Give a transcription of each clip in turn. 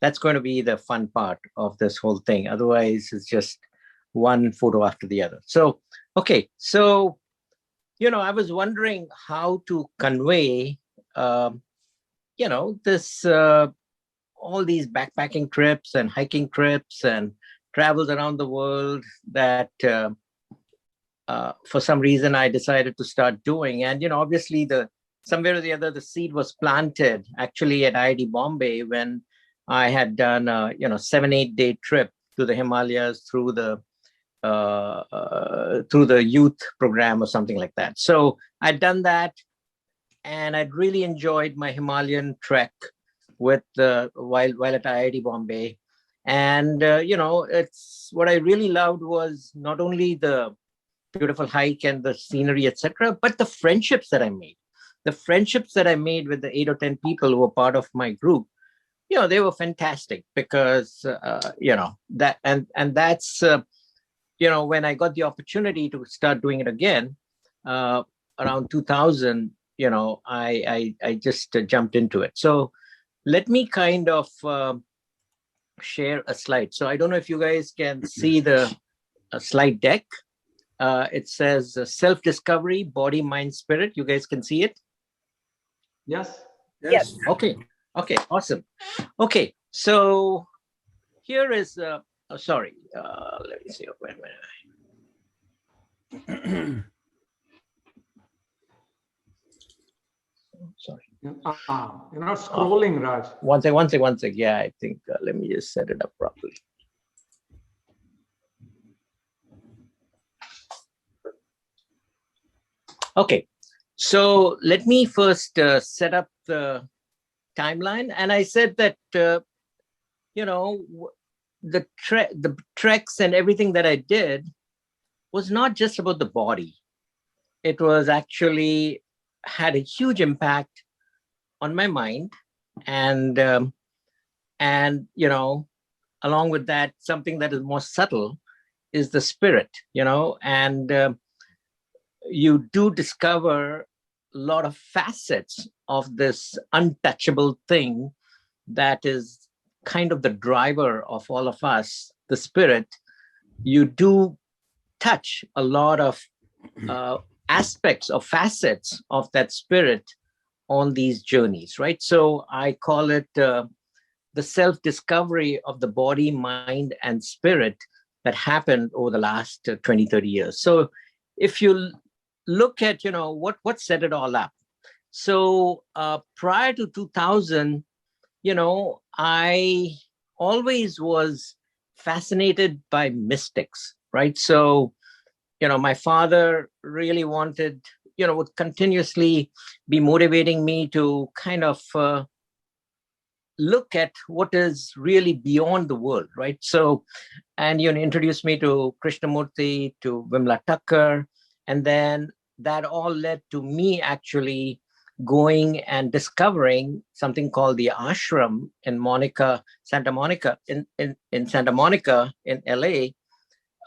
That's going to be the fun part of this whole thing. Otherwise, it's just one photo after the other. So, okay. So, I was wondering how to convey, this, all these backpacking trips and hiking trips and travels around the world that for some reason I decided to start doing. And, obviously somewhere or the other, the seed was planted actually at IIT Bombay when I had done a 7-8 day trip to the Himalayas through the youth program or something like that. So I'd done that, and I'd really enjoyed my Himalayan trek with while at IIT Bombay. And it's what I really loved was not only the beautiful hike and the scenery, etc., but the friendships that I made. The friendships that I made with the 8 or 10 people who were part of my group, they were fantastic because, that, and that's, when I got the opportunity to start doing it again, around 2000, I just jumped into it. So let me kind of share a slide. So I don't know if you guys can see the slide deck. It says self-discovery, body, mind, spirit. You guys can see it? Yes. Yes. Okay. Awesome. Okay. So here is, sorry. Let me see. Wait a minute. Sorry. You're not scrolling, Raj. One sec. Yeah, I think, let me just set it up properly. Okay, so let me first set up the timeline. And I said that, the treks and everything that I did was not just about the body. It was actually had a huge impact on my mind. And along with that, something that is more subtle is the spirit, and you do discover a lot of facets of this untouchable thing that is kind of the driver of all of us, the spirit. You do touch a lot of aspects or facets of that spirit on these journeys, right? So I call it the self-discovery of the body, mind, and spirit that happened over the last 20, 30 years. So if you look at, what set it all up. So prior to 2000, I always was fascinated by mystics, right? So, my father really wanted, would continuously be motivating me to kind of look at what is really beyond the world, right? So, and, introduced me to Krishnamurti, to Vimla Thakkar, and then that all led to me actually going and discovering something called the ashram in Santa Monica in LA,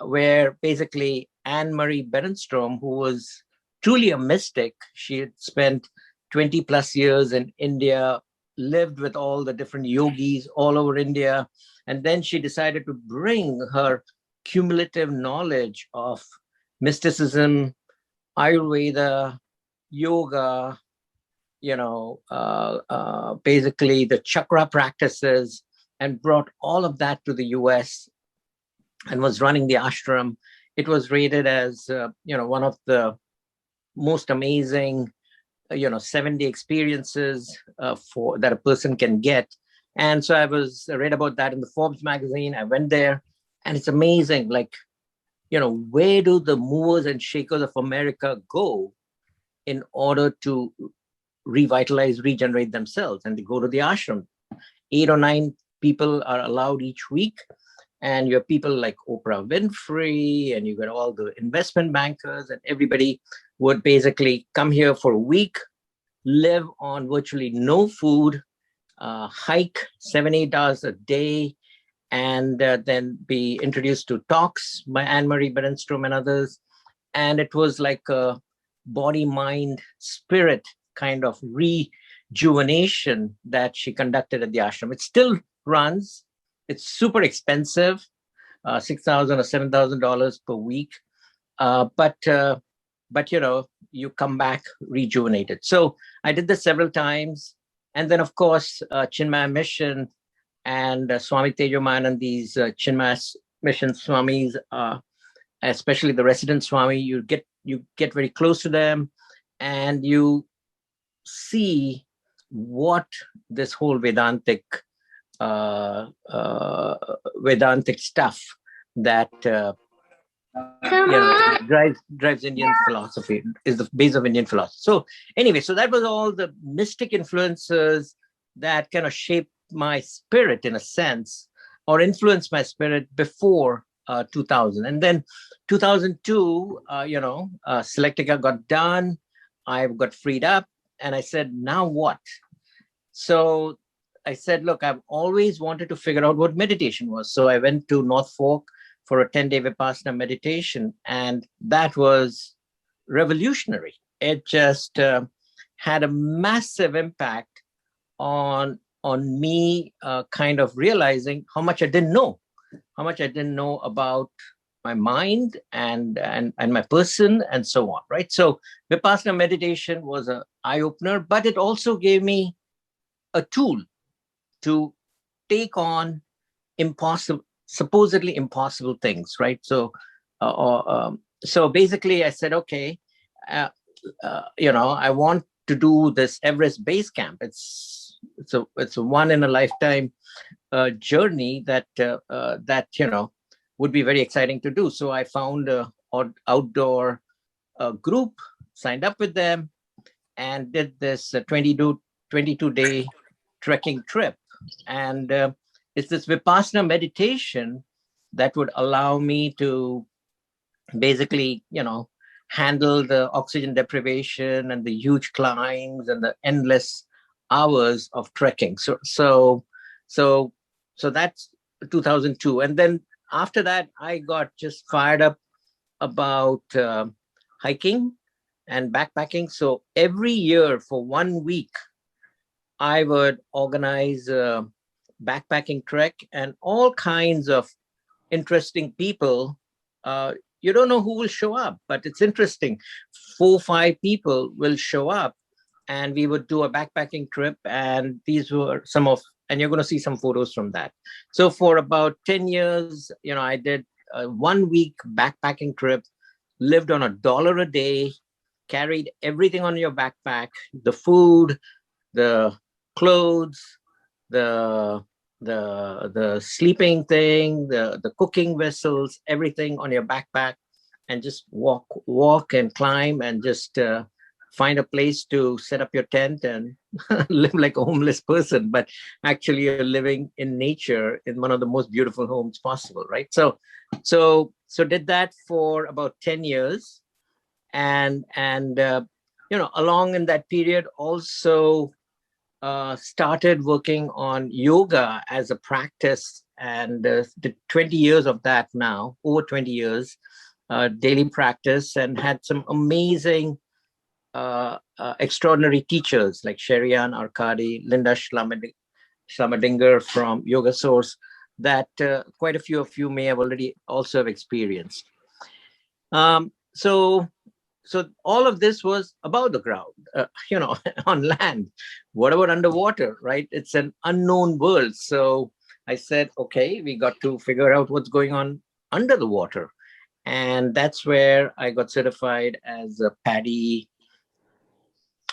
where basically Anne Marie Berenstrom, who was truly a mystic, she had spent 20 plus years in India, lived with all the different yogis all over India. And then she decided to bring her cumulative knowledge of mysticism, Ayurveda, yoga, basically the chakra practices, and brought all of that to the US and was running the ashram. It was rated as, one of the most amazing, 7-day experiences for that a person can get. And so I read about that in the Forbes magazine. I went there, and it's amazing. Like, where do the movers and shakers of America go in order to revitalize, regenerate themselves? And they go to the ashram. 8 or 9 people are allowed each week. And you have people like Oprah Winfrey, and you got all the investment bankers, and everybody would basically come here for a week, live on virtually no food, hike 7-8 hours a day, and then be introduced to talks by Anne Marie Berenstrom and others. And it was like a body, mind, spirit kind of rejuvenation that she conducted at the ashram. It's still runs. It's super expensive, $6,000 or $7,000 per week. But you come back rejuvenated. So I did this several times. And then, of course, Chinmaya Mission and Swami Tejomanan, these Chinmaya Mission Swamis, especially the resident Swami, you get very close to them, and you see what this whole Vedantic stuff that drives Indian philosophy, is the base of Indian philosophy. So anyway, so that was all the mystic influences that kind of shaped my spirit in a sense, or influenced my spirit before 2000. And then 2002, Selectica got done. I got freed up, and I said, now what? So I said, look, I've always wanted to figure out what meditation was. So I went to North Fork for a 10-day Vipassana meditation, and that was revolutionary. It just had a massive impact on me, kind of realizing how much I didn't know about my mind and my person and so on, right? So Vipassana meditation was an eye-opener, but it also gave me a tool to take on supposedly impossible things, right? So basically I said, okay, I want to do this Everest base camp. It's a one in a lifetime journey that would be very exciting to do. So I found an outdoor group, signed up with them, and did this 22-day trekking trip. And it's this Vipassana meditation that would allow me to basically, handle the oxygen deprivation and the huge climbs and the endless hours of trekking. So that's 2002. And then after that, I got just fired up about hiking and backpacking. So every year for 1 week, I would organize a backpacking trek, and all kinds of interesting people. You don't know who will show up, but it's interesting. 4 or 5 people will show up, and we would do a backpacking trip. And these were and you're going to see some photos from that. So for about 10 years, I did a 1 week backpacking trip, lived on $1 a day, carried everything on your backpack, the food, the clothes, the sleeping thing, the cooking vessels, everything on your backpack, and just walk and climb, and just find a place to set up your tent and live like a homeless person, but actually you're living in nature in one of the most beautiful homes possible, right? So did that for about 10 years. And along in that period also started working on yoga as a practice, and did 20 years of that now, over 20 years, daily practice, and had some amazing extraordinary teachers like Sherian Arkadi, Linda Shlamidinger from Yoga Source, that quite a few of you may have already also have experienced. So all of this was above the ground, on land. What about underwater, right? It's an unknown world. So I said, okay, we got to figure out what's going on under the water. And that's where I got certified as a PADI,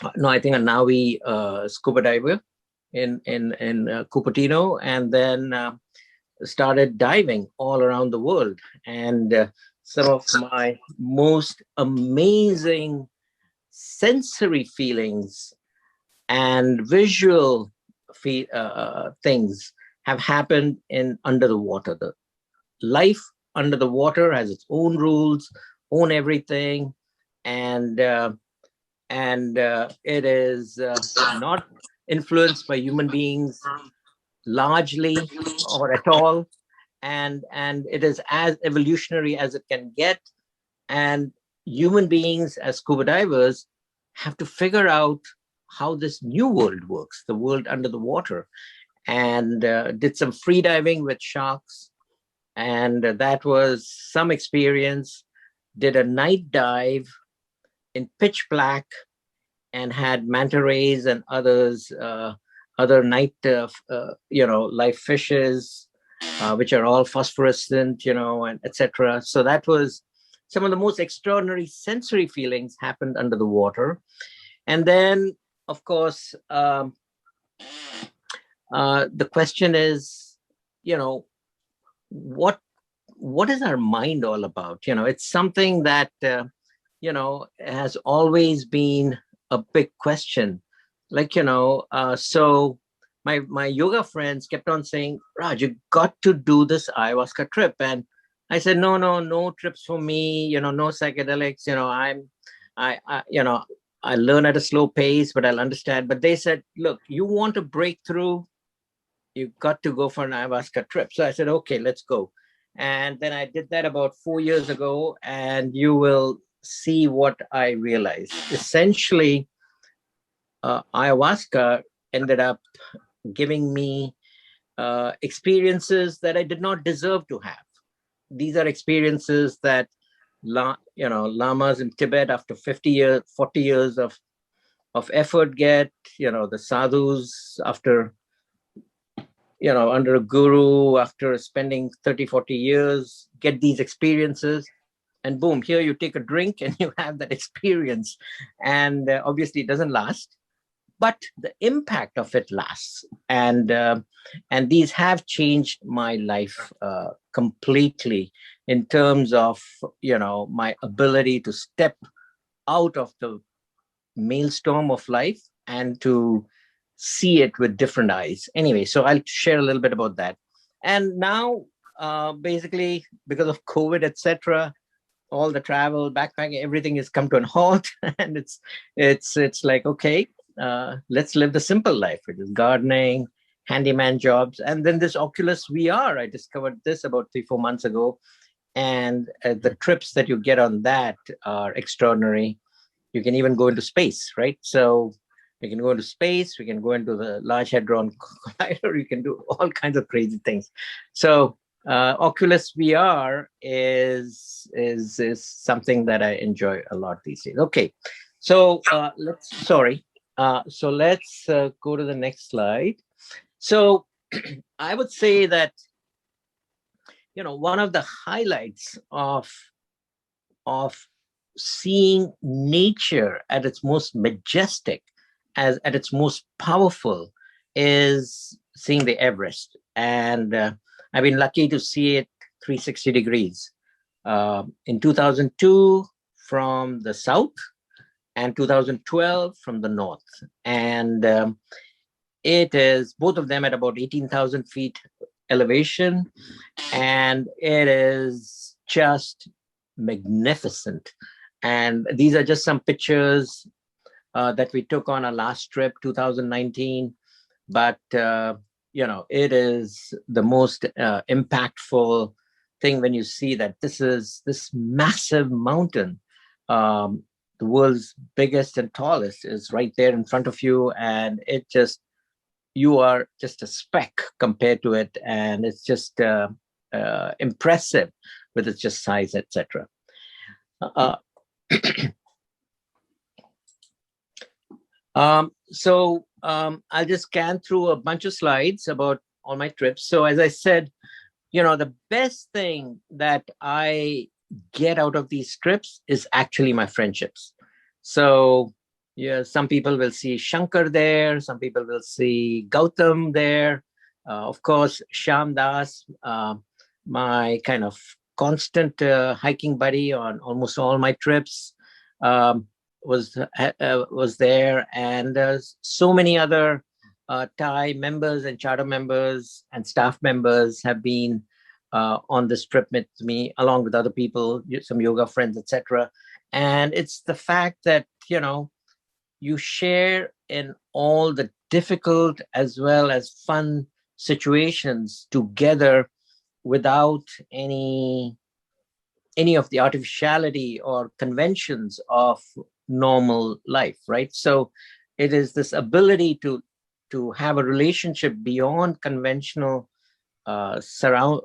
a Navi scuba diver in Cupertino, and then started diving all around the world. And some of my most amazing sensory feelings and visual things have happened in under the water. The life under the water has its own rules, own everything, and it is not influenced by human beings largely or at all. And it is as evolutionary as it can get. And human beings as scuba divers have to figure out how this new world works, the world under the water. and did some free diving with sharks. And that was some experience. Did a night dive in pitch black and had manta rays and other night, live fishes, which are all phosphorescent, and etc. So that was some of the most extraordinary sensory feelings happened under the water. And then, of course, the question is, what is our mind all about? It's something that has always been a big question. So my yoga friends kept on saying, Raj, you got to do this ayahuasca trip. And I said, no trips for me, no psychedelics, I learn at a slow pace, but I'll understand. But they said, look, you want to break through, you've got to go for an ayahuasca trip. So I said, okay, let's go. And then I did that about 4 years ago, and you will see what I realized. Essentially, ayahuasca ended up giving me experiences that I did not deserve to have. These are experiences that lamas in Tibet, after 40 years of effort, get. The sadhus, after under a guru, after spending 30, 40 years, get these experiences. And boom, here you take a drink and you have that experience. And obviously it doesn't last, but the impact of it lasts. And these have changed my life completely in terms of, my ability to step out of the maelstrom of life and to see it with different eyes. Anyway, so I'll share a little bit about that. And now, basically, because of COVID, etc., all the travel, backpacking, everything has come to an halt, and it's like, okay, let's live the simple life. It is gardening, handyman jobs, and then this Oculus VR. I discovered this about 3-4 months ago, and the trips that you get on that are extraordinary. You can even go into space, right? So we can go into space, we can go into the Large Hadron Collider, you can do all kinds of crazy things. So Oculus VR is something that I enjoy a lot these days. Okay, so let's go to the next slide. So I would say that one of the highlights of seeing nature at its most majestic, at its most powerful, is seeing the Everest. And I've been lucky to see it 360 degrees. In 2002 from the south, and 2012 from the north. And it is both of them at about 18,000 feet elevation. And it is just magnificent. And these are just some pictures that we took on our last trip, 2019. But, it is the most impactful thing when you see that this massive mountain, the world's biggest and tallest, is right there in front of you. And you are just a speck compared to it. And it's just impressive with its just size, etc. I'll just scan through a bunch of slides about all my trips. So as I said, the best thing that I get out of these trips is actually my friendships. So yeah, some people will see Shankar there, some people will see Gautam there. Of course, Shyam Das, my kind of constant hiking buddy on almost all my trips, was there, and so many other TIE members and charter members and staff members have been on this trip with me, along with other people, some yoga friends, etc. And it's the fact that you share in all the difficult as well as fun situations together without any of the artificiality or conventions of normal life, right? So it is this ability to to have a relationship beyond conventional setups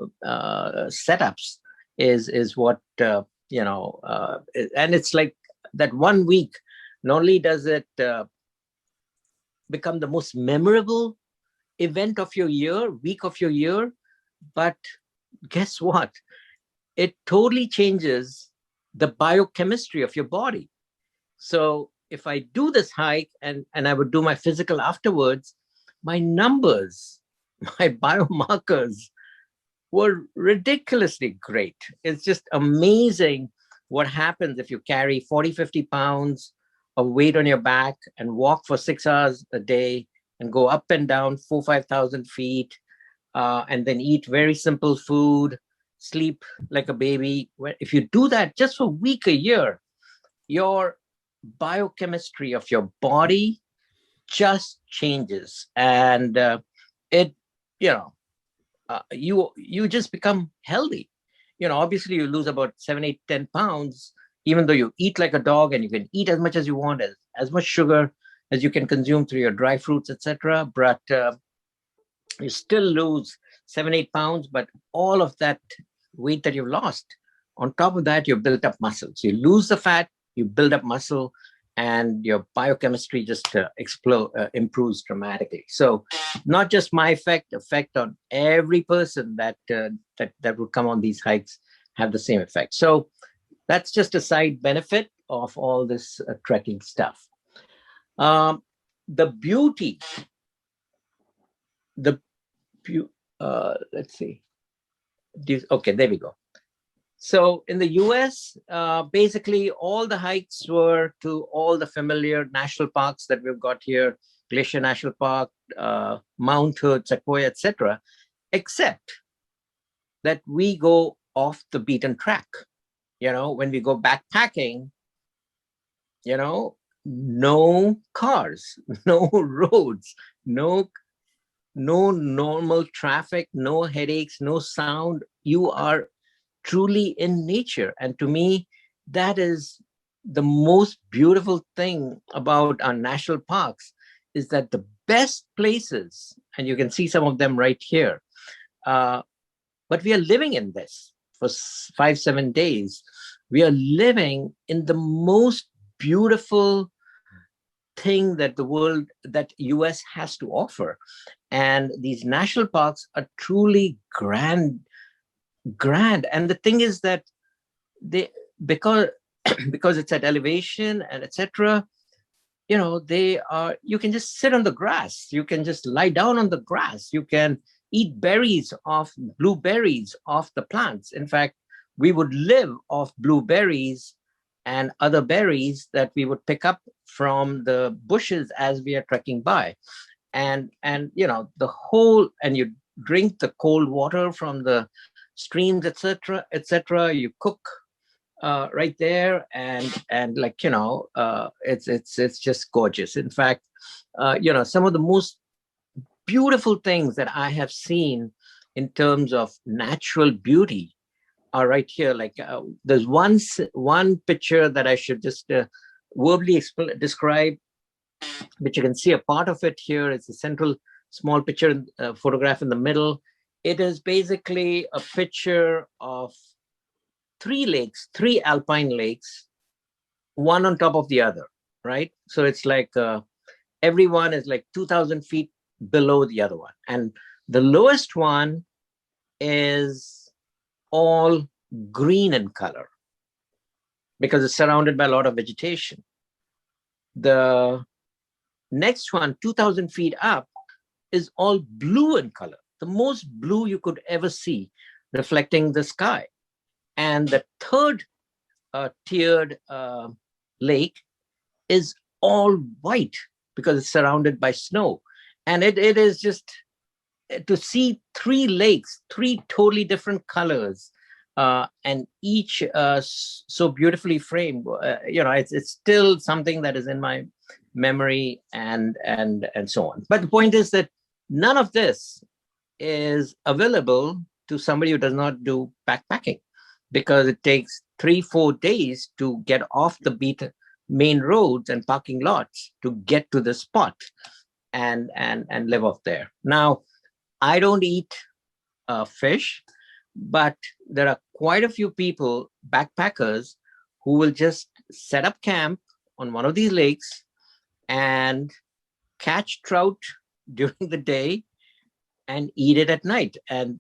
is what and it's like that 1 week. Not only does it become the most memorable event of your year, week of your year, but guess what? It totally changes the biochemistry of your body. So if I do this hike and I would do my physical afterwards, my numbers, my biomarkers were ridiculously great. It's just amazing what happens if you carry 40, 50 pounds of weight on your back and walk for 6 hours a day and go up and down 5,000 feet, and then eat very simple food, sleep like a baby. If you do that just for a week, a year, your biochemistry of your body just changes, and you just become healthy. Obviously you lose about 7, 8, 10 pounds, even though you eat like a dog and you can eat as much as you want, as much sugar as you can consume through your dry fruits, etc. But you still lose 7, 8 pounds, but all of that weight that you've lost, on top of that, you've built up muscle. So you lose the fat, you build up muscle, and your biochemistry just improves dramatically. So not just my effect on every person that would come on these hikes have the same effect. So that's just a side benefit of all this trekking stuff. The beauty, let's see. Okay, there we go. So in the US, basically all the hikes were to all the familiar national parks that we've got here, Glacier National Park, Mount Hood, Sequoia, etc., except that we go off the beaten track. When we go backpacking, no cars, no roads, no normal traffic, no headaches, no sound. You are truly in nature. And to me, that is the most beautiful thing about our national parks, is that the best places, and you can see some of them right here, but we are living in this for 5, 7 days. We are living in the most beautiful thing that US has to offer. And these national parks are truly grand. And the thing is that because it's at elevation and etc., you can just sit on the grass, you can just lie down on the grass, you can eat blueberries off the plants. In fact, we would live off blueberries and other berries that we would pick up from the bushes as we are trekking by. And you drink the cold water from the streams, etc., etc. You cook right there, and it's just gorgeous. In fact, some of the most beautiful things that I have seen in terms of natural beauty are right here. Like there's one picture that I should just verbally describe, which you can see a part of it here. It's a central small picture, photograph in the middle. It is basically a picture of 3 lakes, 3 alpine lakes, one on top of the other, right? So it's like every one is like 2,000 feet below the other one. And the lowest one is all green in color because it's surrounded by a lot of vegetation. The next one, 2,000 feet up, is all blue in color, the most blue you could ever see, reflecting the sky. And the third tiered lake is all white because it's surrounded by snow. And it is just to see 3 lakes, 3 totally different colors, and each so beautifully framed. It's still something that is in my memory and so on. But the point is that none of this is available to somebody who does not do backpacking, because it takes 3-4 days to get off the main roads and parking lots to get to the spot. and live off there. Now, I don't eat fish, but there are quite a few people, backpackers, who will just set up camp on one of these lakes and catch trout during the day and eat it at night. And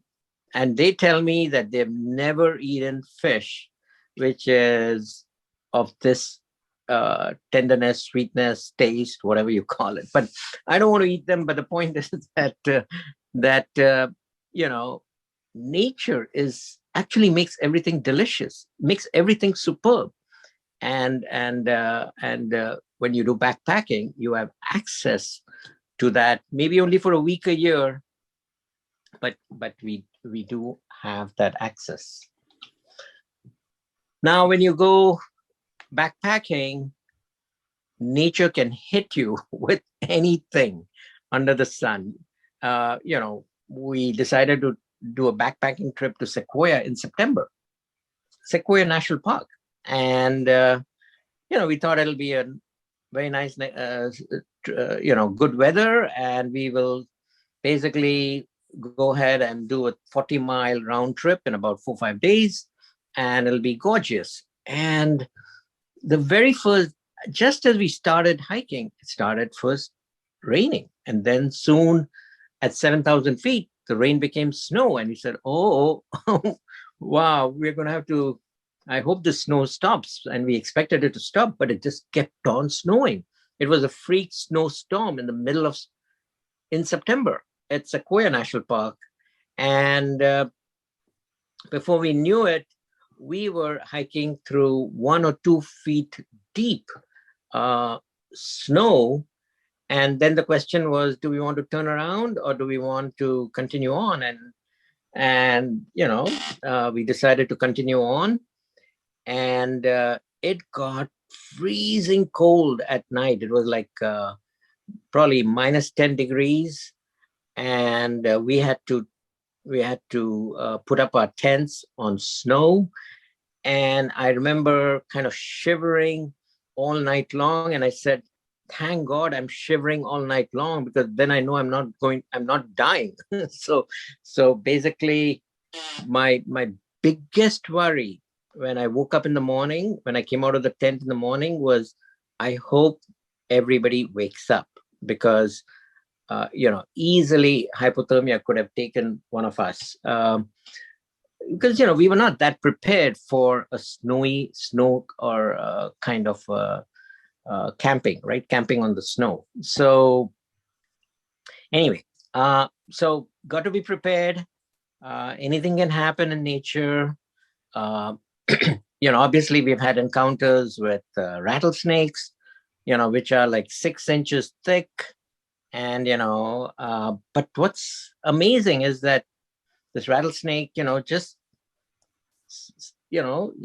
they tell me that they've never eaten fish, which is of this tenderness, sweetness, taste, whatever you call it. But I don't want to eat them. But the point is that you know, nature is actually makes everything delicious, makes everything superb. And when you do backpacking, you have access to that, maybe only for a week a year, but we do have that access. Now, when you go backpacking, nature can hit you with anything under the sun. You know, we decided to do a backpacking trip to Sequoia in September, Sequoia National Park. And, you know, we thought it'll be a very nice, you know, good weather. And we will basically go ahead and do a 40-mile round trip in about 4 or 5 days. And it'll be gorgeous. And the very first, just as we started hiking, it started first raining. And then soon at 7,000 feet, the rain became snow. And we said, oh, wow, we're going to have to, I hope the snow stops. And we expected it to stop, but it just kept on snowing. It was a freak snowstorm in the middle of, in September at Sequoia National Park. And before we knew it, we were hiking through 1 or 2 feet deep snow. And then the question was, do we want to turn around or do we want to continue on? And you know, we decided to continue on. And it got freezing cold at night. It was like probably minus 10 degrees. And we had to put up our tents on snow. And I remember kind of shivering all night long. And I said, thank God I'm shivering all night long, because then I know I'm not dying. So basically my biggest worry when I woke up in the morning, when I came out of the tent in the morning, was I hope everybody wakes up, because you know, easily hypothermia could have taken one of us. Because, you know, we were not that prepared for a snow or kind of camping, right? Camping on the snow. So anyway, so got to be prepared. Anything can happen in nature. You know, obviously we've had encounters with rattlesnakes, you know, which are like 6 inches thick. And, you know, but what's amazing is that this rattlesnake, you know, just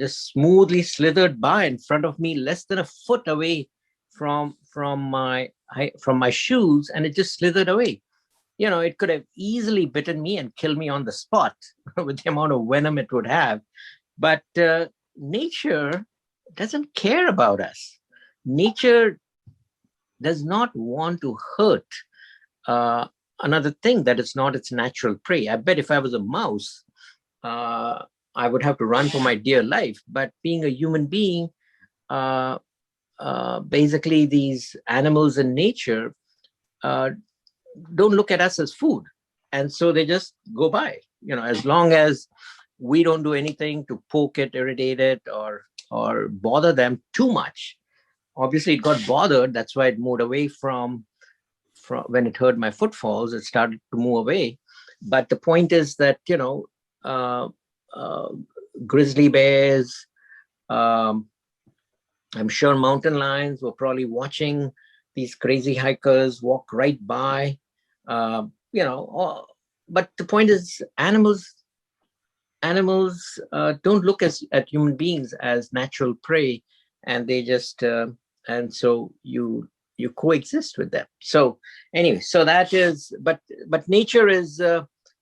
smoothly slithered by in front of me, less than a foot away from my shoes, and it just slithered away. You know, it could have easily bitten me and killed me on the spot with the amount of venom it would have. But nature doesn't care about us. Nature does not want to hurt another thing that is not its natural prey. I bet if I was a mouse, I would have to run for my dear life. But being a human being, basically these animals in nature don't look at us as food. And so they just go by, you know, as long as we don't do anything to poke it, irritate it, or bother them too much. Obviously it got bothered. That's why it moved away from when it heard my footfalls, it started to move away. But the point is that, you know, grizzly bears, I'm sure mountain lions were probably watching these crazy hikers walk right by, you know. But the point is, animals don't look at human beings as natural prey, and they just and so you coexist with them. So anyway, so that is, but nature is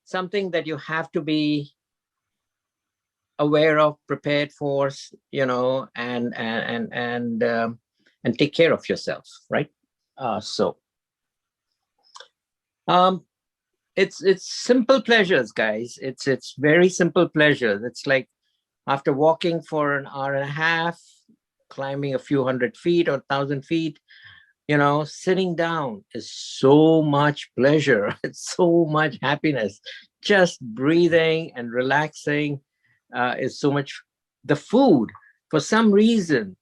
something that you have to be aware of, prepared for, you know, and take care of yourself, right? So Um, it's simple pleasures, guys. It's very simple pleasures. It's like after walking for an hour and a half, climbing a few hundred feet or 1,000 feet, sitting down is so much pleasure. It's so much happiness. Just breathing and relaxing is so much. The food, for some reason,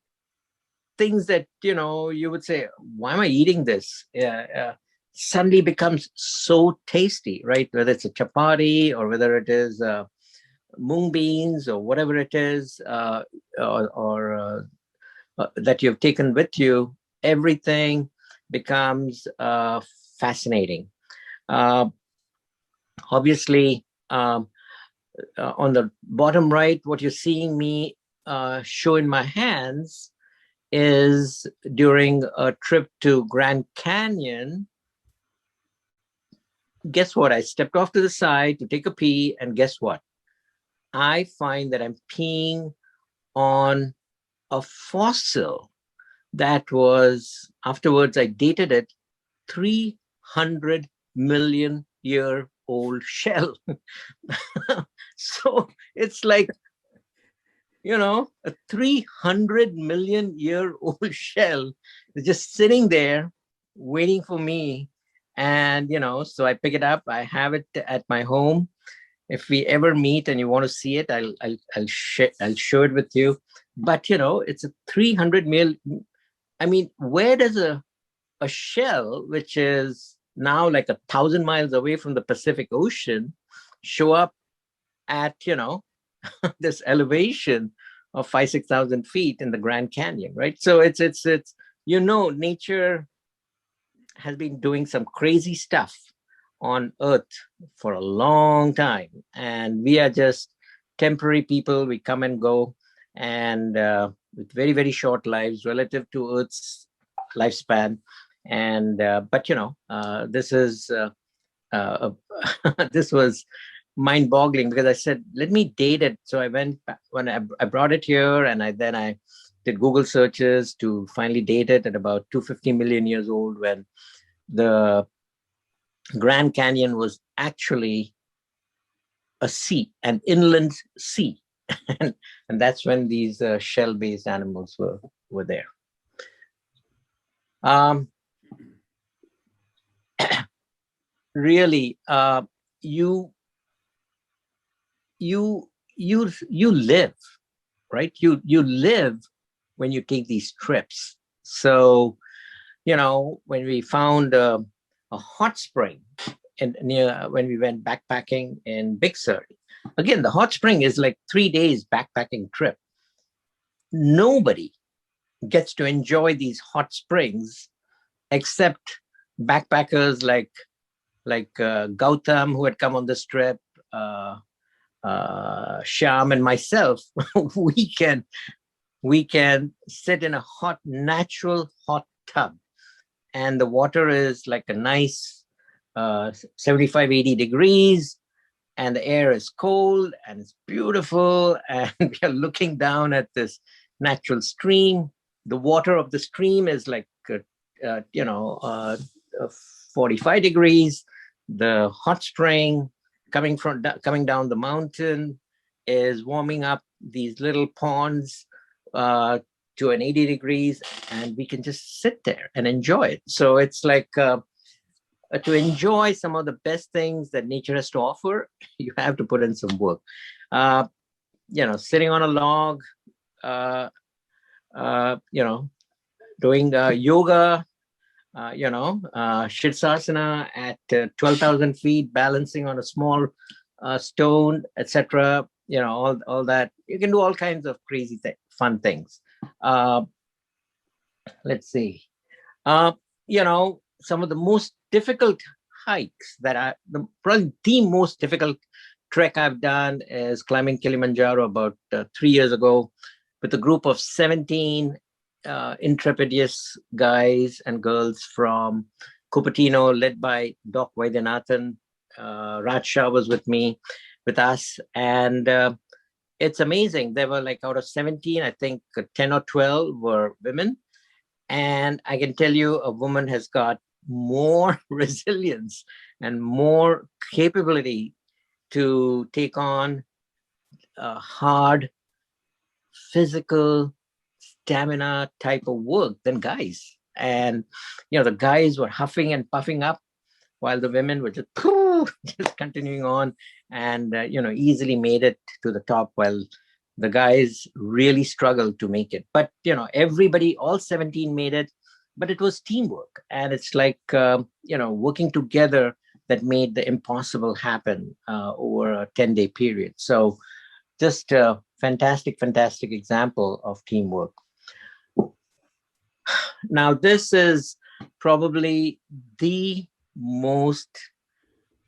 things that you would say, why am I eating this? Suddenly becomes so tasty, right? Whether it's a chapati or whether it is mung beans or whatever it is, or that you've taken with you, everything becomes fascinating. Uh, Obviously, on the bottom right, what you're seeing me show in my hands is during a trip to Grand Canyon. Guess what? I stepped off to the side to take a pee, and guess what? I find that I'm peeing on a fossil that was, afterwards, I dated it, 300 million year old shell. So it's like, a 300 million year old shell is just sitting there waiting for me. And, so I pick it up, I have it at my home. If we ever meet and you want to see it, I'll show it with you. But, it's a 300 mil. I mean, where does a shell, which is now like 1,000 miles away from the Pacific Ocean, show up at, this elevation of 5,000-6,000 feet in the Grand Canyon, right? So it's nature has been doing some crazy stuff on Earth for a long time, and we are just temporary people. We come and go, and with very, very short lives relative to Earth's lifespan. And but this is this was mind-boggling, because I said, let me date it. So I went back when I brought it here, and I did Google searches to finally date it at about 250 million years old, when the Grand Canyon was actually a sea, an inland sea. and that's when these shell-based animals were there. Really, you live, right? You live when you take these trips. So, when we found a hot spring when we went backpacking in Big Sur, again, the hot spring is like 3 days backpacking trip. Nobody gets to enjoy these hot springs except backpackers like Gautam, who had come on this trip, Shyam and myself. we can sit in a natural hot tub, and the water is like a nice 75, 80 degrees, and the air is cold and it's beautiful, and we are looking down at this natural stream. The water of the stream is like 45 degrees. The hot spring coming down the mountain is warming up these little ponds to an 80 degrees, and we can just sit there and enjoy it. So it's like to enjoy some of the best things that nature has to offer, you have to put in some work. Sitting on a log, doing yoga, Shirsasana at 12,000 feet, balancing on a small stone, etc. All that. You can do all kinds of crazy fun things. Let's see. Some of the most difficult hikes that probably the most difficult trek I've done is climbing Kilimanjaro about 3 years ago with a group of 17 intrepidous guys and girls from Cupertino, led by Doc Vaidyanathan. Raj Shah was with us, and it's amazing. There were like, out of 17, I think 10 or 12 were women. And I can tell you, a woman has got more resilience and more capability to take on hard physical stamina type of work than guys. And the guys were huffing and puffing up while the women were just, just continuing on and easily made it to the top, while the guys really struggled to make it. But everybody, all 17 made it, but it was teamwork, and it's like working together that made the impossible happen over a 10-day period. So just a fantastic example of teamwork. Now, this is probably the most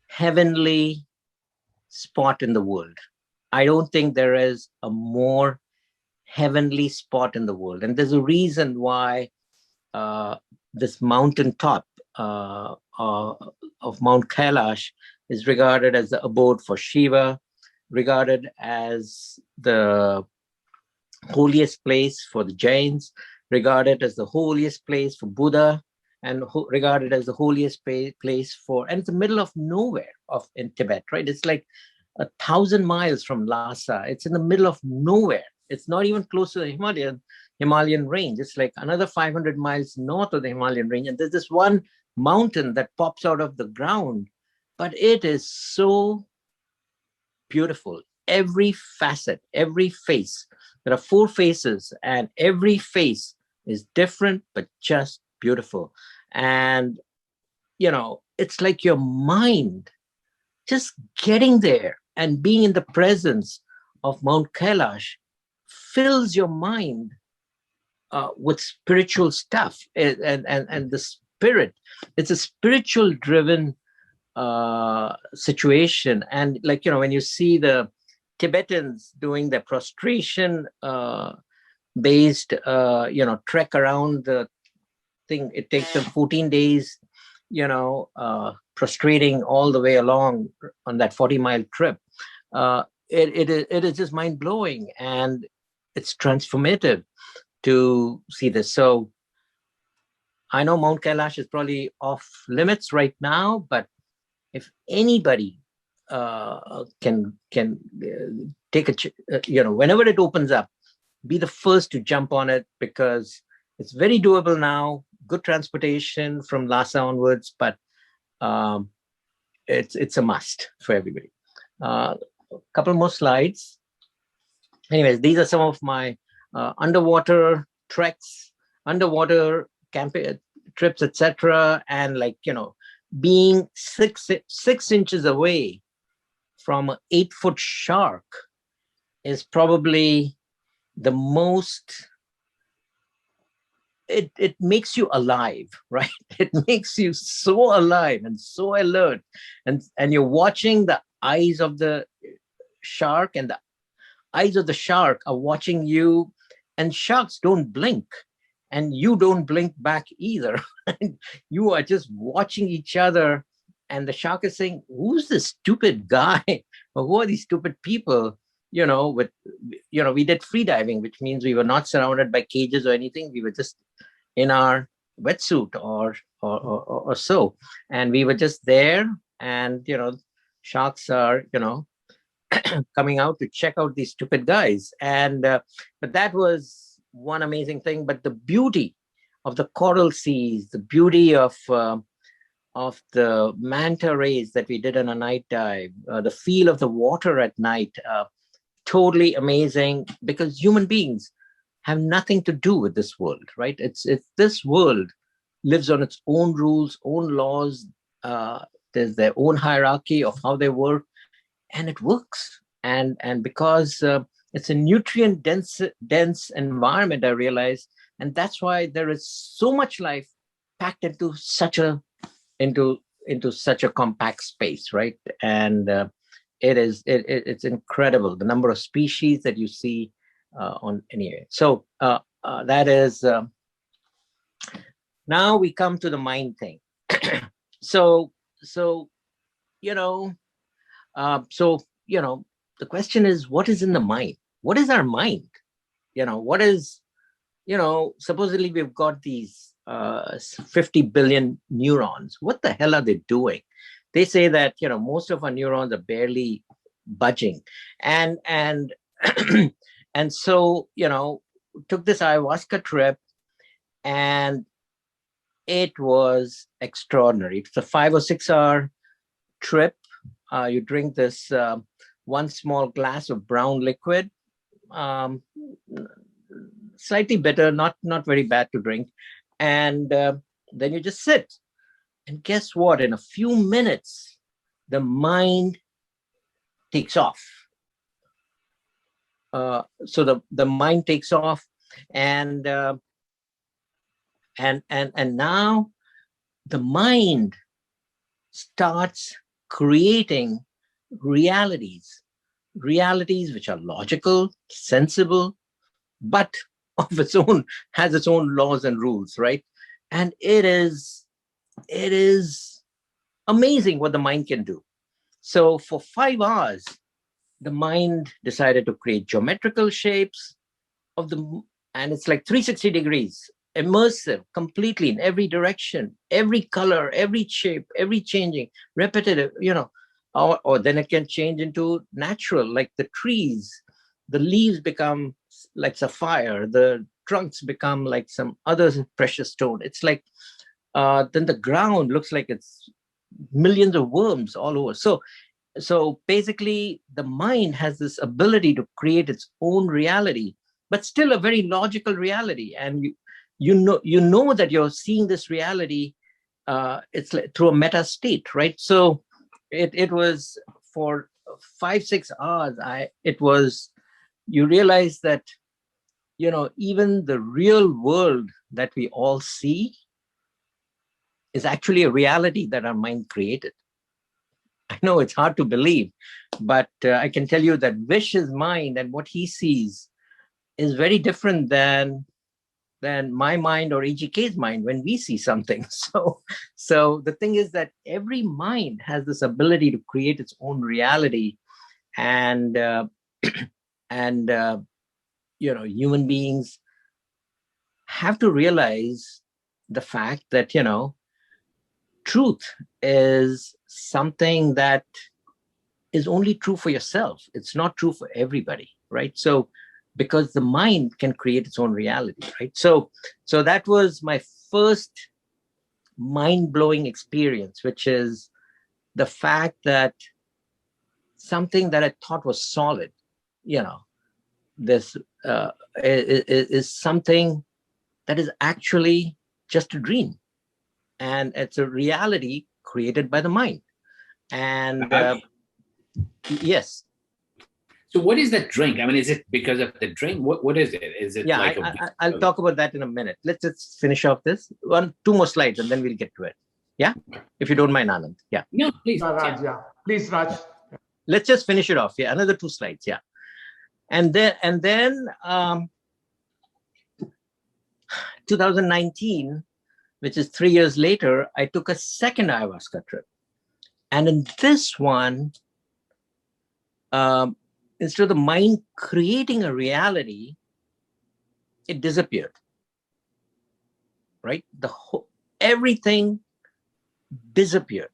heavenly spot in the world. I don't think there is a more heavenly spot in the world. And there's a reason why this mountaintop of Mount Kailash is regarded as the abode for Shiva, regarded as the holiest place for the Jains, regarded as the holiest place for Buddha, and regarded as the holiest place for, and it's the middle of nowhere in Tibet, right? It's like 1,000 miles from Lhasa. It's in the middle of nowhere. It's not even close to the Himalayan range. It's like another 500 miles north of the Himalayan range. And there's this one mountain that pops out of the ground, but it is so beautiful. Every facet, every face. There are 4 faces, and every face is different, but just beautiful. And, it's like your mind just getting there and being in the presence of Mount Kailash fills your mind with spiritual stuff and the spirit. It's a spiritual driven situation. And when you see the Tibetans doing their prostration based trek around the thing, it takes them 14 days prostrating all the way along on that 40-mile trip. It is just mind-blowing, and it's transformative to see this. So I know Mount Kailash is probably off limits right now, but if anybody can take whenever it opens up, be the first to jump on it, because it's very doable now. Good transportation from Lhasa onwards, but it's a must for everybody. A couple more slides. Anyways, these are some of my underwater treks, underwater camping trips, etc. And being six inches away from an 8-foot shark is probably the most. It makes you alive, right? It makes you so alive and so alert, and you're watching the eyes of the shark, and the eyes of the shark are watching you, and sharks don't blink, and you don't blink back either. You are just watching each other, and the shark is saying, "Who's this stupid guy? Or who are these stupid people?" We did free diving, which means we were not surrounded by cages or anything. We were just in our wetsuit or so, and we were just there. And sharks are coming out to check out these stupid guys. And but that was one amazing thing. But the beauty of the coral seas, the beauty of the manta rays that we did on a night dive, the feel of the water at night. Totally amazing, because human beings have nothing to do with this world, right? It's this world lives on its own rules, own laws. There's their own hierarchy of how they work, and it works. And because it's a nutrient dense environment, I realized, and that's why there is so much life packed into such a compact space, right? And it's incredible, the number of species that you see on any area. So that is now we come to the mind thing. So the question is, what is in the mind? What is our mind? What is, supposedly we've got these 50 billion neurons. What the hell are they doing? they say that, most of our neurons are barely budging. And and so, took this ayahuasca trip, and it was extraordinary. It's a 5 or 6 hour trip. You drink this one small glass of brown liquid, slightly bitter, not very bad to drink. And then you just sit. And guess what? In a few minutes, the mind takes off. So the mind takes off, and now the mind starts creating realities which are logical, sensible, but of its own, has its own laws and rules, right? And it is amazing what the mind can do. So for 5 hours, the mind decided to create geometrical shapes and it's like 360 degrees, immersive, completely in every direction, every color, every shape, every changing, repetitive, or then it can change into natural, like the trees, the leaves become like sapphire, the trunks become like some other precious stone. It's like, then the ground looks like it's millions of worms all over. So basically, the mind has this ability to create its own reality, but still a very logical reality. And you know that you're seeing this reality. It's like through a meta state, right? So it was for 5, 6 hours. You realize that even the real world that we all see is actually a reality that our mind created. I know it's hard to believe, but I can tell you that Vish's mind and what he sees is very different than my mind or EGK's mind when we see something. So the thing is that every mind has this ability to create its own reality, and human beings have to realize the fact that truth is something that is only true for yourself. It's not true for everybody, right? So because the mind can create its own reality, right? So that was my first mind-blowing experience, which is the fact that something that I thought was solid, this is something that is actually just a dream, and it's a reality created by the mind. And yes. So what is that drink? I mean, is it because of the drink? What is it? Is it like I'll talk about that in a minute. Let's just finish off this 2 more slides and then we'll get to it. Yeah, if you don't mind, Anand. Yeah. No, please. Raj, yeah. Please, Raj. Yeah. Let's just finish it off. Yeah, another 2 slides. Yeah, and then 2019, which is 3 years later, I took a second ayahuasca trip, and in this one, instead of the mind creating a reality, it disappeared. Right? Everything disappeared.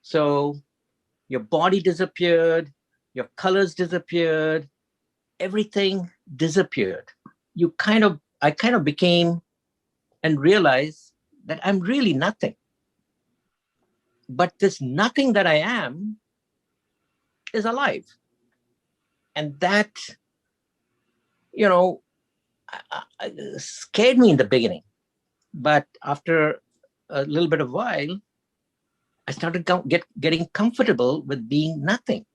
So your body disappeared, your colors disappeared, everything disappeared. I kind of became and realized that I'm really nothing. But this nothing that I am is alive. And that, scared me in the beginning. But after a little bit of while, I started getting comfortable with being nothing.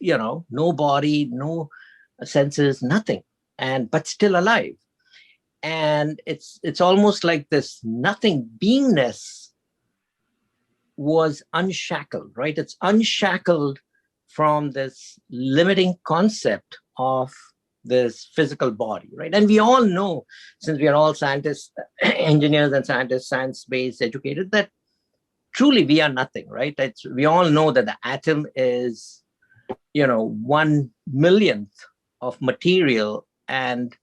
No body, no senses, nothing, but still alive. And it's almost like this nothing beingness was unshackled, right? It's unshackled from this limiting concept of this physical body, right? And we all know, since we are all scientists, engineers and scientists, science-based, educated, that truly we are nothing, right? We all know that the atom is, 1/1,000,000th of material, and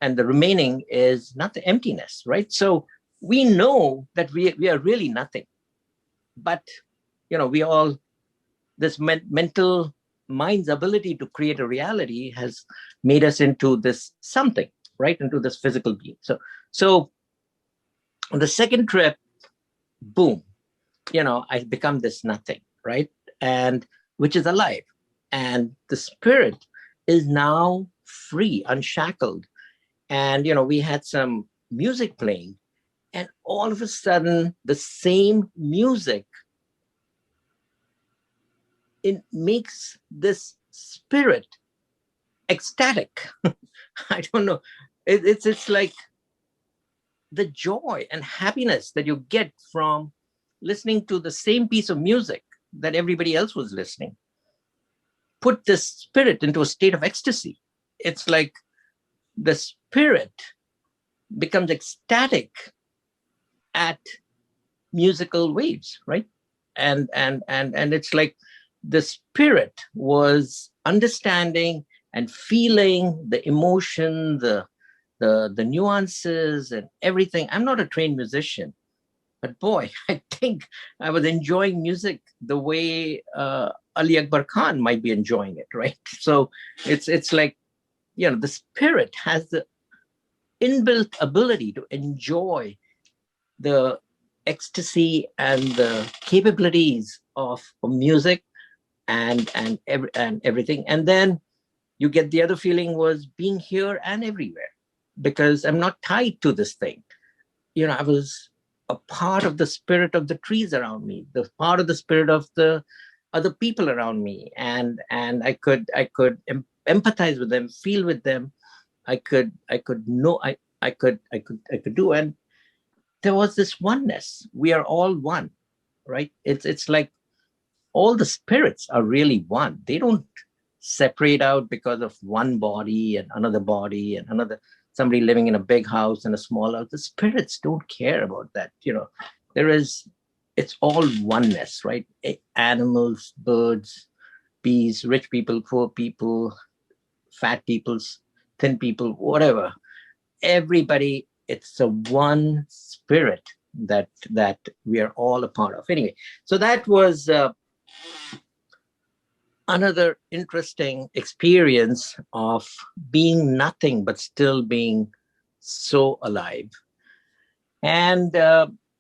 the remaining is nothing, emptiness, right? So we know that we are really nothing. but we all, this mental mind's ability to create a reality has made us into this something, right? Into this physical being. So on the second trip, boom, I become this nothing, right? And which is alive. And the spirit is now free, unshackled. And, we had some music playing, and all of a sudden, the same music, it makes this spirit ecstatic. I don't know. It's like the joy and happiness that you get from listening to the same piece of music that everybody else was listening. Put this spirit into a state of ecstasy. It's like the spirit becomes ecstatic at musical waves, right? And it's like the spirit was understanding and feeling the emotion, the nuances and everything. I'm not a trained musician, but boy, I think I was enjoying music the way Ali Akbar Khan might be enjoying it, right? So it's like, the spirit has the inbuilt ability to enjoy the ecstasy and the capabilities of music and everything. And then you get the other feeling was being here and everywhere, because I'm not tied to this thing. I was a part of the spirit of the trees around me, the part of the spirit of the other people around me, and I could empathize with them, feel with them. I could know, I could do. And there was this oneness. We are all one, right? It's like all the spirits are really one. They don't separate out because of one body and another, somebody living in a big house and a small house. The spirits don't care about that. It's all oneness, right? Animals, birds, bees, rich people, poor people, fat people, thin people, whatever. Everybody, it's a one spirit that we are all a part of. Anyway, so that was another interesting experience of being nothing but still being so alive. And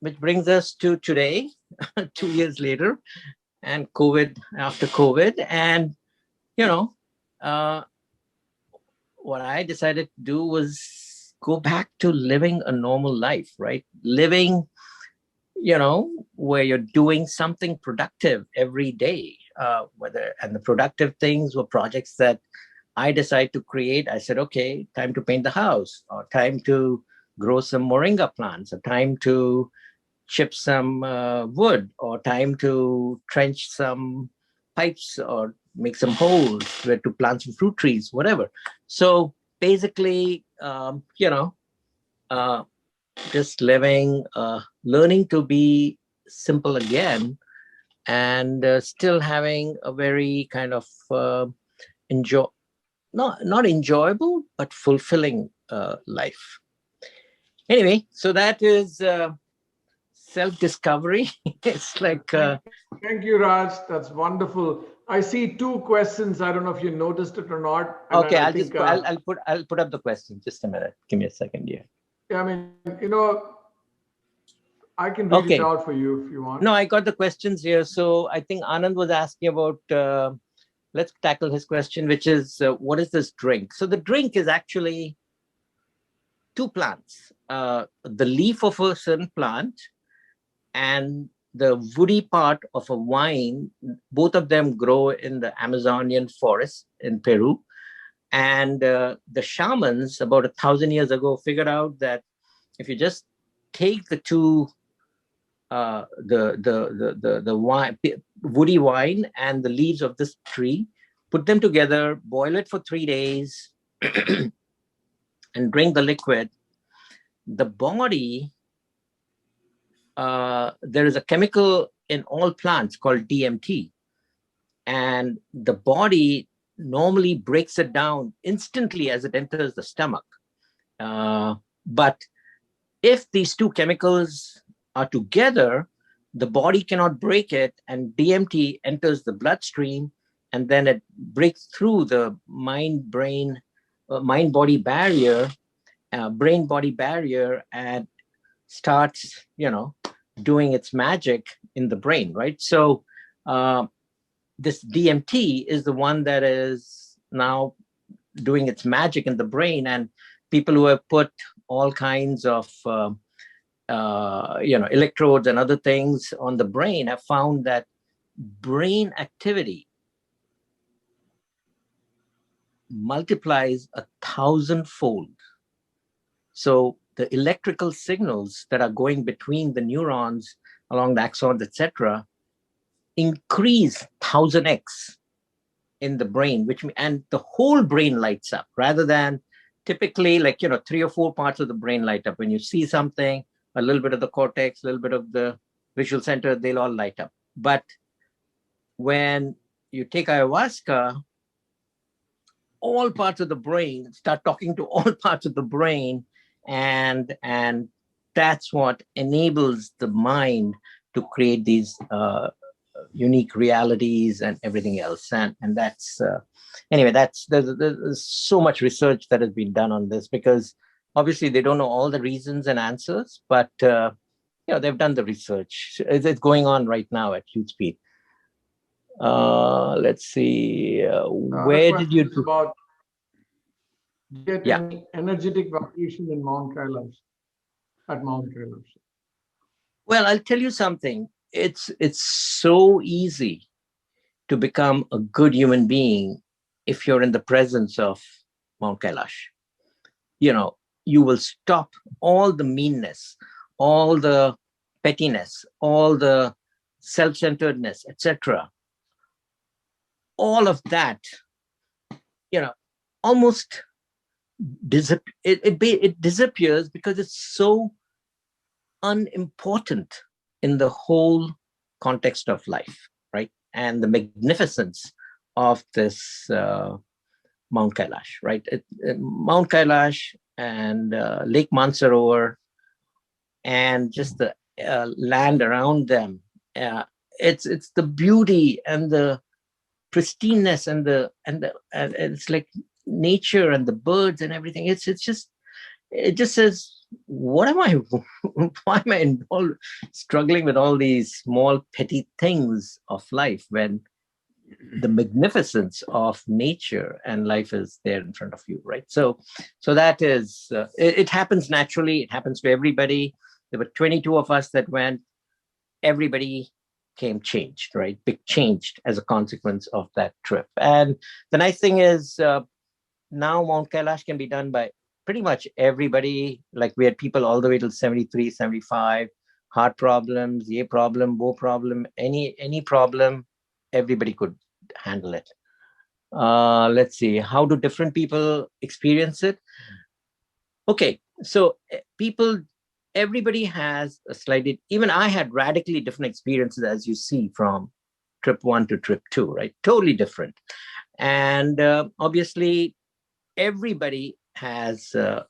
which brings us to today, 2 years later, and after COVID. And what I decided to do was go back to living a normal life, right? Living, where you're doing something productive every day. And the productive things were projects that I decided to create. I said, okay, time to paint the house, or time to grow some moringa plants, or time to chip some wood, or time to trench some pipes, or make some holes where to plant some fruit trees, whatever. So basically, just living, learning to be simple again, and still having a very kind of not enjoyable, but fulfilling life. Anyway, so that is self-discovery. It's like Thank you, Raj. That's wonderful. I see two questions. I don't know if you noticed it or not. And okay. I'll put up the question. Just a minute. Give me a second here. Yeah, I mean, I can read Okay. it out for you if you want. No, I got the questions here. So I think Anand was asking about. Let's tackle his question, which is what is this drink? So the drink is actually two plants: the leaf of a certain plant and the woody part of a vine. Both of them grow in the Amazonian forest in Peru. And the shamans about 1,000 years ago figured out that if you just take the two, the wine, woody wine and the leaves of this tree, put them together, boil it for 3 days, and drink the liquid, the body, there is a chemical in all plants called DMT, and the body normally breaks it down instantly as it enters the stomach. But if these two chemicals are together, the body cannot break it, and DMT enters the bloodstream, and then it breaks through the mind-body barrier, brain-body barrier, and starts, doing its magic in the brain, right? So this DMT is the one that is now doing its magic in the brain, and people who have put all kinds of electrodes and other things on the brain have found that brain activity multiplies 1,000-fold. So the electrical signals that are going between the neurons along the axons, etc., increase 1,000x in the brain, and the whole brain lights up, rather than typically 3 or 4 parts of the brain light up. When you see something, a little bit of the cortex, a little bit of the visual center, they'll all light up. But when you take ayahuasca, all parts of the brain start talking to all parts of the brain, and that's what enables the mind to create these unique realities and everything else. And that's anyway, there's so much research that has been done on this, because obviously they don't know all the reasons and answers, but they've done the research. It's going on right now at huge speed. Let's see, where did you do about getting energetic vibration in Mount Kailash, at Mount Kailash? Well, I'll tell you something. It's so easy to become a good human being if you're in the presence of Mount Kailash. You will stop all the meanness, all the pettiness, all the self-centeredness, etc. All of that, almost it disappears, because it's so unimportant in the whole context of life, right? And the magnificence of this Mount Kailash, right? Mount Kailash and Lake Mansarovar, and just the land around them. It's the beauty and the pristineness and it's like nature and the birds and everything. It just says, why am I involved, struggling with all these small petty things of life, when the magnificence of nature and life is there in front of you, right? So that is, it happens naturally. It happens to everybody. There were 22 of us that went. Everybody came changed, right? Big changed as a consequence of that trip. And the nice thing is, now Mount Kailash can be done by pretty much everybody. Like, we had people all the way till 73, 75, heart problems, ye problem, wo problem, any problem, everybody could handle it. Let's see, how do different people experience it? Okay, so everybody has a slightly, even I had radically different experiences, as you see, from trip 1 to trip 2, right? Totally different. And obviously, everybody has a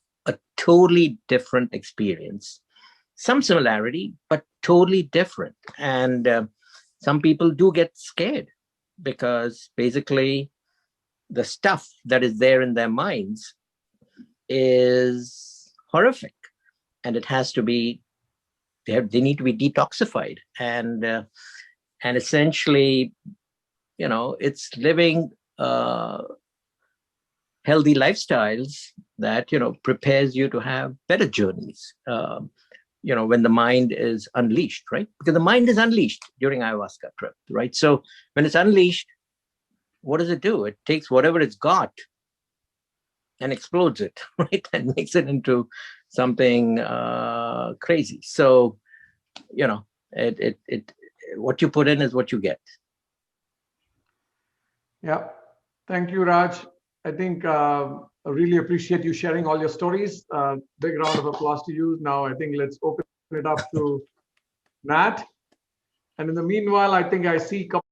totally different experience. Some similarity, but totally different. And some people do get scared, because basically the stuff that is there in their minds is horrific, and it has to be, they need to be detoxified. And essentially, it's living healthy lifestyles that, prepares you to have better journeys, when the mind is unleashed, right? Because the mind is unleashed during ayahuasca trip, right? So when it's unleashed, what does it do? It takes whatever it's got and explodes it, right? And makes it into something crazy. So, what you put in is what you get. Yeah. Thank you, Raj. I think I really appreciate you sharing all your stories. Big round of applause to you. Now, I think let's open it up to Nat. And in the meanwhile, I think I see a couple